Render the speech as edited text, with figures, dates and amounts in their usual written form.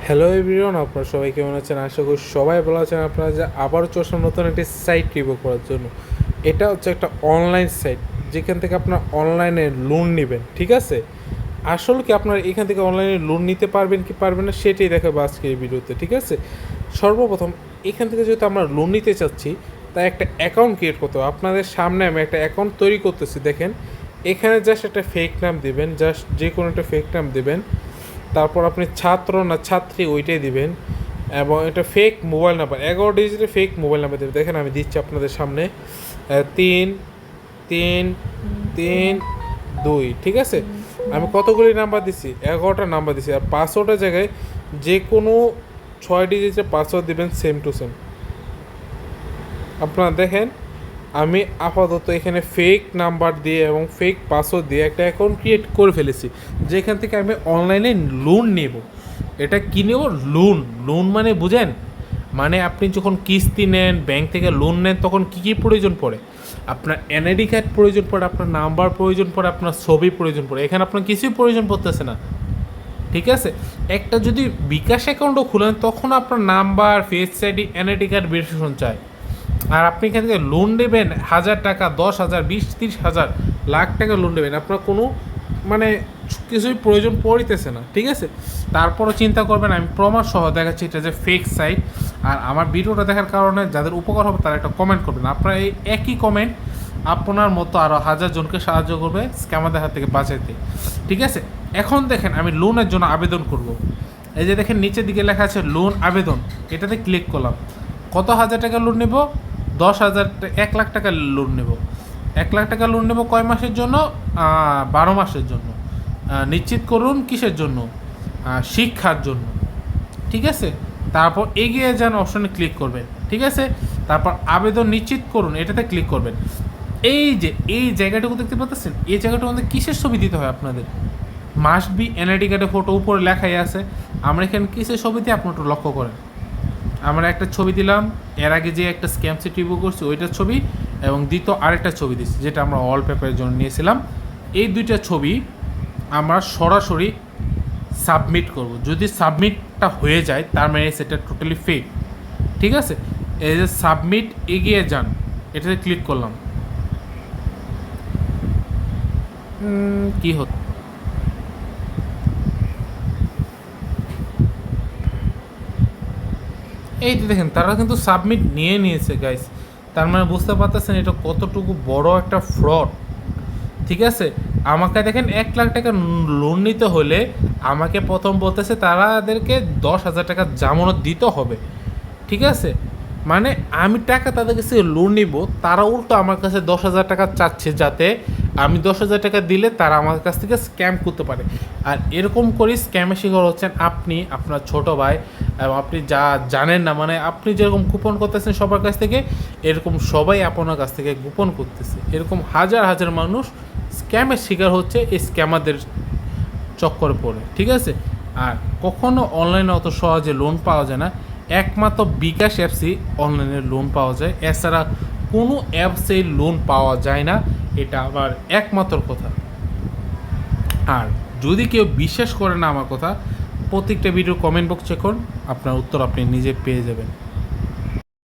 Hello everyone, আপনারা সবাই কেমন আছেন? আশা করি সবাই ভালো আছেন। আপনারা যে আবারও চলছে নতুন একটি সাইট রিভিউ করার জন্য। এটা হচ্ছে একটা অনলাইন সাইট যেখান থেকে আপনার অনলাইনে লোন নেবেন, ঠিক আছে? আসলে কি আপনার এখান থেকে অনলাইনে লোন নিতে পারবেন কি পারবেন না সেটাই দেখাবো আজকে এই ভিডিওতে, ঠিক আছে? সর্বপ্রথম এখান থেকে যেহেতু আমরা লোন নিতে চাচ্ছি, তাই একটা অ্যাকাউন্ট ক্রিয়েট করতে হবে। আপনাদের সামনে আমি একটা অ্যাকাউন্ট তৈরি করতেছি, দেখেন। এখানে জাস্ট একটা ফেক নাম দেবেন, জাস্ট যে কোনো একটা ফেক নাম দেবেন। তারপর আপনি ছাত্র না ছাত্রী ওইটাই দিবেন, এবং এটা ফেক মোবাইল নাম্বার, 11 ডিজিটের ফেক মোবাইল নাম্বার দেবেন। দেখেন আমি দিচ্ছি আপনাদের সামনে 3 3 3 2, ঠিক আছে? আমি কতগুলি নাম্বার দিছি? 11টা নাম্বার দিছি। আর পাসওয়ার্ডের জায়গায় যে কোনো 6 ডিজিটের পাসওয়ার্ড দিবেন, সেম টু সেম। আপনারা দেখেন আমি আপাতত এখানে ফেক নাম্বার দিয়ে এবং ফেক পাসওয়ার্ড দিয়ে একটা অ্যাকাউন্ট ক্রিয়েট করে ফেলেছি, যেখান থেকে আমি অনলাইনে লোন নেব। এটা কী নেব? লোন। লোন মানে বুঝেন? মানে আপনি যখন কিস্তি নেন, ব্যাংক থেকে লোন নেন, তখন কী কী প্রয়োজন পড়ে? আপনার এনআইডি কার্ড প্রয়োজন পড়ে, আপনার নাম্বার প্রয়োজন পড়ে, আপনার ছবি প্রয়োজন পড়ে। এখানে আপনার কিছুই প্রয়োজন পড়তেছে না, ঠিক আছে? একটা যদি বিকাশ অ্যাকাউন্টও খুলেন, তখন আপনার number, face ID, NID card verification চায়। আর আপনি এখান থেকে লোন নেবেন 1000 টাকা, 10,000, 20-30,000, লাখ টাকা লোন নেবেন, আপনার কোনো মানে কিছুই প্রয়োজন পড়িতেছে না, ঠিক আছে? তারপরও চিন্তা করবেন, আমি প্রমাণ সহ দেখাচ্ছি এটা যে ফেক সাইট। আর আমার ভিডিওটা দেখার কারণে যাদের উপকার হবে তারা একটা কমেন্ট করবেন। আপনার এই একই কমেন্ট আপনার মতো আরও 1000 জনকে সাহায্য করবে স্ক্যামারদের হাত থেকে বাঁচাইতে, ঠিক আছে? এখন দেখেন আমি লোনের জন্য আবেদন করব। এই যে দেখেন নিচের দিকে লেখা আছে লোন আবেদন, এটাতে ক্লিক করলাম। কত হাজার টাকা লোন নেব? 10,000, 1 লাখ টাকা লোন নেব। 1 লাখ টাকা লোন নেব কয় মাসের জন্য? 12 মাসের জন্য। নিশ্চিত করুন কিসের জন্য? শিক্ষার জন্য, ঠিক আছে? তারপর এগিয়ে যান অপশনে ক্লিক করবেন, ঠিক আছে? তারপর আবেদন নিশ্চিত করুন, এটাতে ক্লিক করবেন। এই যে এই জায়গাটুকু দেখতে পাচ্ছেন, এই জায়গাটার মধ্যে কিসের ছবি দিতে হয় আপনাদের? মাস্ট বি এনআইডি কার্ডের ফটো উপরে লেখাই আছে। আমরা এখানে কিসের ছবি দিয়ে আপনি একটু লক্ষ্য করেন। আমরা একটা ছবি দিলাম, এর আগে যে একটা স্ক্যাম সিট রিভিউ করছি ওইটার ছবি, এবং দ্বিতীয় আরেকটা ছবি দিচ্ছি যেটা আমরা ওয়ালপেপারের জন্য নিয়েছিলাম। এই দুইটা ছবি আমরা সরাসরি সাবমিট করব। যদি সাবমিটটা হয়ে যায় তার মানে সেটা টোটালি ফেক, ঠিক আছে? এই যে সাবমিট এগিয়ে যান, এটাতে ক্লিক করলাম। কি হতো? এই তো দেখেন তারা কিন্তু সাবমিট নিয়ে নিয়েছে গাইস। তার মানে বুঝতে পারতেছেন এটা কতটুকু বড় একটা ফ্রড, ঠিক আছে? আমাকে দেখেন 1 লাখ টাকা লোন নিতে হলে আমাকে প্রথম বলতেছে তাদেরকে 10,000 টাকা জামানত দিতে হবে, ঠিক আছে? মানে আমি টাকা তাদের কাছে লোন নিব, তারা উল্টো আমার কাছে 10,000 টাকা চাচ্ছে, যাতে আমি 10,000 টাকা দিলে তারা আমার কাছ থেকে স্ক্যাম করতে পারে। আর এরকম করে স্ক্যামের শিকার হচ্ছেন আপনি, আপনার ছোট ভাই, এবং আপনি যা জানেন না। মানে আপনি যেরকম গোপন করতেছেন সবার কাছ থেকে, এরকম সবাই আপনার কাছ থেকে গোপন করতেছে। এরকম হাজার হাজার মানুষ স্ক্যামের শিকার হচ্ছে এই স্ক্যামারদের চক্করে পড়ে, ঠিক আছে? আর কখনো অনলাইনে অত সহজে লোন পাওয়া যায় না। একমাত্র বিকাশ অ্যাপসই অনলাইনে লোন পাওয়া যায়, এছাড়া কোনো অ্যাপসেই লোন পাওয়া যায় না। এটা আমার একমাত্র কথা। আর যদি কেউ বিশ্বাস করে না আমার কথা, প্রত্যেকটা ভিডিও কমেন্ট বক্স চেক করুন, আপনার উত্তর আপনি নিজে পেয়ে যাবেন।